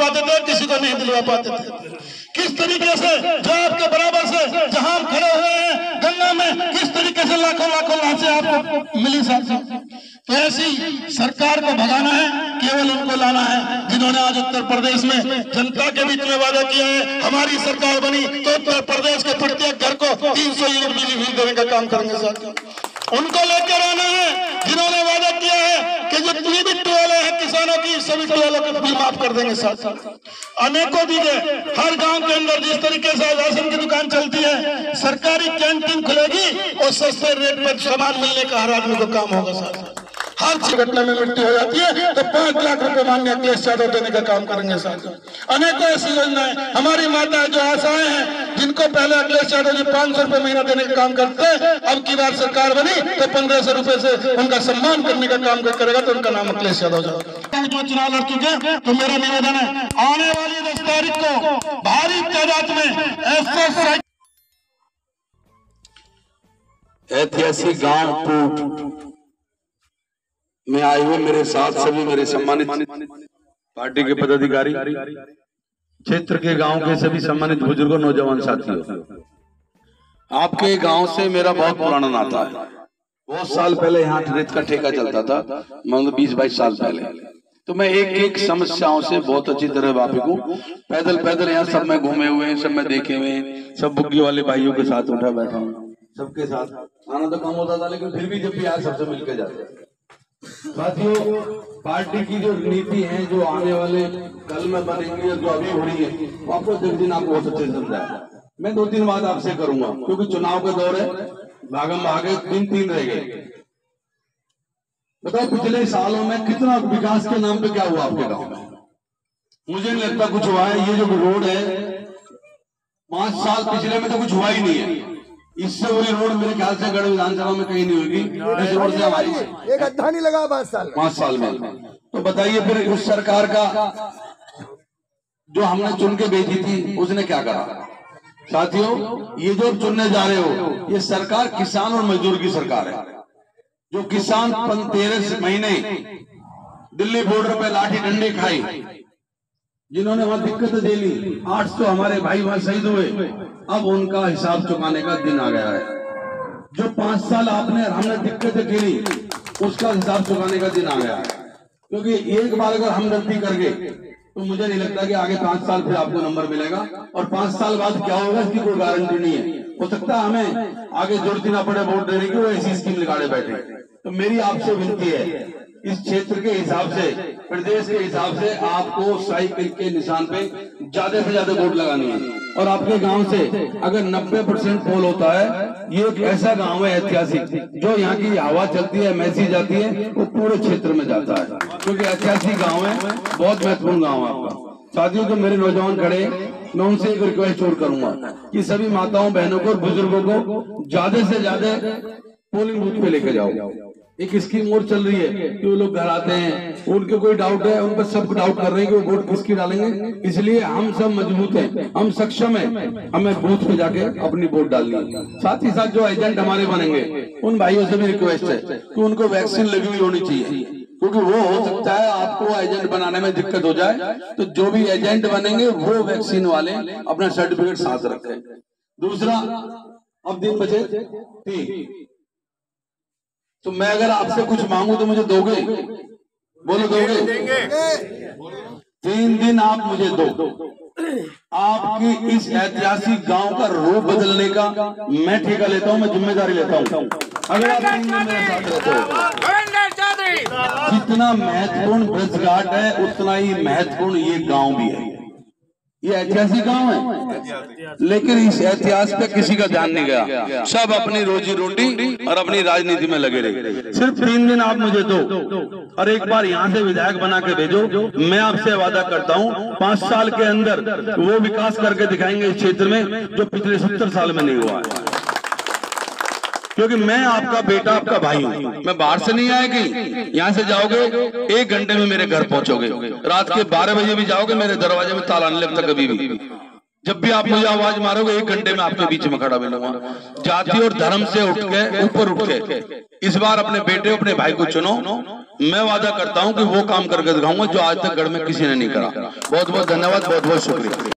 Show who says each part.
Speaker 1: पाते थे, किसी को नहीं दिलवा पाते थे। किस तरीके से जो आपके बराबर से जहां हम खड़े हुए हैं गंगा में, किस तरीके से लाखों लाखों लाशें आपको मिली साथियों। तो ऐसी सरकार को भगाना है, केवल उनको लाना है जिन्होंने आज उत्तर प्रदेश में जनता के बीच में वादा किया है हमारी सरकार बनी तो उत्तर प्रदेश के प्रत्येक घर को 300 यूनिट बिजली फ्री देने का काम करेंगे साथियों। उनको लेकर आना है जिन्होंने वादा किया है कि जो भी टोले हैं किसानों की, सभी टोलों के बिल माफ कर देंगे साथ साथ। अनेकों जगह हर गांव के अंदर जिस तरीके से राशन की दुकान चलती है, सरकारी कैंटीन खुलेगी और सस्ते रेट पर सामान मिलने का हर आदमी को काम होगा साथ। हर घटना में मृत्यु हो जाती है तो 5 लाख रुपए माननीय अखिलेश यादव देने का काम करेंगे साथियों। अनेकों ऐसी योजनाएं हमारी माताएं जो आशाएं हैं, जिनको पहले अखिलेश यादव जी 500 रुपए महीना देने का काम करते, अब की बार सरकार बनी तो 1500 रुपए से उनका सम्मान करने का काम करेगा, तो उनका नाम अखिलेश यादव जी। चुनाव लड़ चुके, तो मेरा निवेदन है आने वाली 10 तारीख को भारी तादाद में
Speaker 2: ऐतिहासिक गांव में आए हुए मेरे साथ सभी मेरे सम्मानित पार्टी के पदाधिकारी, क्षेत्र के गांव के सभी सम्मानित बुजुर्गों, नौजवान साथियों, आपके गांव से मेरा बहुत पुराना नाता है। बहुत साल पहले यहाँ रेत का ठेका चलता था, मतलब 20-22 साल पहले। तो मैं एक एक समस्याओं से बहुत अच्छी तरह वाकिफ हूँ। पैदल पैदल यहाँ सब में घूमे हुए हैं, सब में देखे हुए हैं, सब बुग्गी वाले भाइयों के साथ उठा बैठा हूँ, सबके साथ आना तो कम होता था, लेकिन फिर भी जब भी आज सबसे मिलकर जाते हैं। साथियों, पार्टी की जो नीति है, जो आने वाले कल में बनेंगी, जो अभी हो रही है, वो आपको दिन आपको बहुत अच्छे से समझाया। मैं 2-3 बात आपसे करूंगा, क्योंकि चुनाव का दौर है, भागम भागे 3 रह गए। बताओ पिछले सालों में कितना विकास के नाम पे क्या हुआ आपके गांव में? मुझे नहीं लगता कुछ हुआ है। ये जो रोड है 5 साल पिछले में तो कुछ हुआ ही नहीं है। इससे बड़ी रोड मेरे ख्याल से गढ़ विधानसभा में कहीं नहीं होगी। इस रोड से हमारी
Speaker 3: एक गड्ढा नहीं लगा 5
Speaker 2: साल में। तो बताइए फिर उस सरकार का जो हमने चुन के भेजी थी उसने क्या करा? साथियों, ये जो चुनने जा रहे हो, ये सरकार किसान और मजदूर की सरकार है। जो किसान 13 महीने दिल्ली बॉर्डर पे लाठी डंडे खाई, जिन्होंने वहां दिक्कतें झेली, 800 हमारे भाई वहां शहीद हुए, अब उनका हिसाब चुकाने का दिन आ गया है। जो 5 साल आपने हमने दिक्कतें झेली, उसका हिसाब चुकाने का दिन आ गया है। क्योंकि एक बार अगर हम गलती कर गए तो मुझे नहीं लगता कि आगे 5 साल फिर आपको नंबर मिलेगा। और 5 साल बाद क्या होगा इसकी कोई गारंटी नहीं है। हो सकता है हमें आगे जरूरत ना पड़े वोट देने की, वो ऐसी स्कीम निकाले बैठे। तो मेरी आपसे विनती है, इस क्षेत्र के हिसाब से, प्रदेश के हिसाब से आपको साइकिल के निशान पे ज्यादा से ज्यादा वोट लगानी है। और आपके गांव से अगर 90% पोल होता है, ये एक ऐसा गांव है ऐतिहासिक, जो यहाँ की हवा चलती है, मैसेज जाती है, वो पूरे क्षेत्र में जाता है, क्योंकि ऐतिहासिक गांव है, बहुत महत्वपूर्ण गांव है आपका। साथियों, जो मेरे नौजवान खड़े, मैं उनसे एक रिक्वेस्ट और करूंगा कि सभी माताओं, बहनों को और बुजुर्गों को ज्यादा से ज्यादा पोलिंग बूथ पे लेकर जाओ। एक स्कीम और चल रही है कि वो लोग घर आते हैं, उनके कोई डाउट है, उन पर सब डाउट कर रहे हैं कि वो वोट किसकी डालेंगे। इसलिए हम सब मजबूत हैं, हम सक्षम हैं, हमें बूथ पे जाके अपनी वोट डालनी है। साथ ही साथ जो एजेंट हमारे बनेंगे, उन भाइयों से भी रिक्वेस्ट है कि उनको वैक्सीन लगी हुई होनी चाहिए, क्योंकि वो हो सकता है आपको एजेंट बनाने में दिक्कत हो जाए। तो जो भी एजेंट बनेंगे वो वैक्सीन वाले अपना सर्टिफिकेट साथ रखें। दूसरा, अब दिन बचे 3, तो मैं अगर आपसे कुछ मांगू तो मुझे दोगे? बोलो दोगे? 3 दिन आप मुझे दो। आपकी इस ऐतिहासिक गांव का रूप बदलने का मैं ठेका लेता हूं, मैं जिम्मेदारी लेता हूं। अगर आप 3 दिन मेरे साथ रहते हो, जितना महत्वपूर्ण ब्रजघाट है उतना ही महत्वपूर्ण ये गांव भी है। ये ऐतिहासिक गांव है, लेकिन इस इतिहास पे किसी का ध्यान नहीं गया। सब अपनी रोजी रोटी और अपनी राजनीति में लगे रहे। सिर्फ 3 दिन आप मुझे दो और एक बार यहाँ से विधायक बना के भेजो। मैं आपसे वादा करता हूँ 5 साल के अंदर वो विकास करके दिखाएंगे इस क्षेत्र में जो पिछले 70 साल में नहीं हुआ है। क्योंकि मैं आपका बेटा, आपका भाई हूँ। मैं बाहर से नहीं आएगी, यहाँ से जाओगे 1 घंटे में मेरे घर पहुंचोगे। रात के 12 बजे भी जाओगे, मेरे दरवाजे में ताला नहीं लगता कभी भी। जब भी आप मुझे आवाज मारोगे 1 घंटे में आपके बीच में खड़ा मिलूंगा। जाति और धर्म से उठ के ऊपर उठ के इस बार अपने बेटे अपने भाई को चुनो। मैं वादा करता हूं कि वो काम करके दिखाऊंगा जो आज तक गढ़ में किसी ने नहीं करा। बहुत बहुत धन्यवाद, बहुत बहुत शुक्रिया।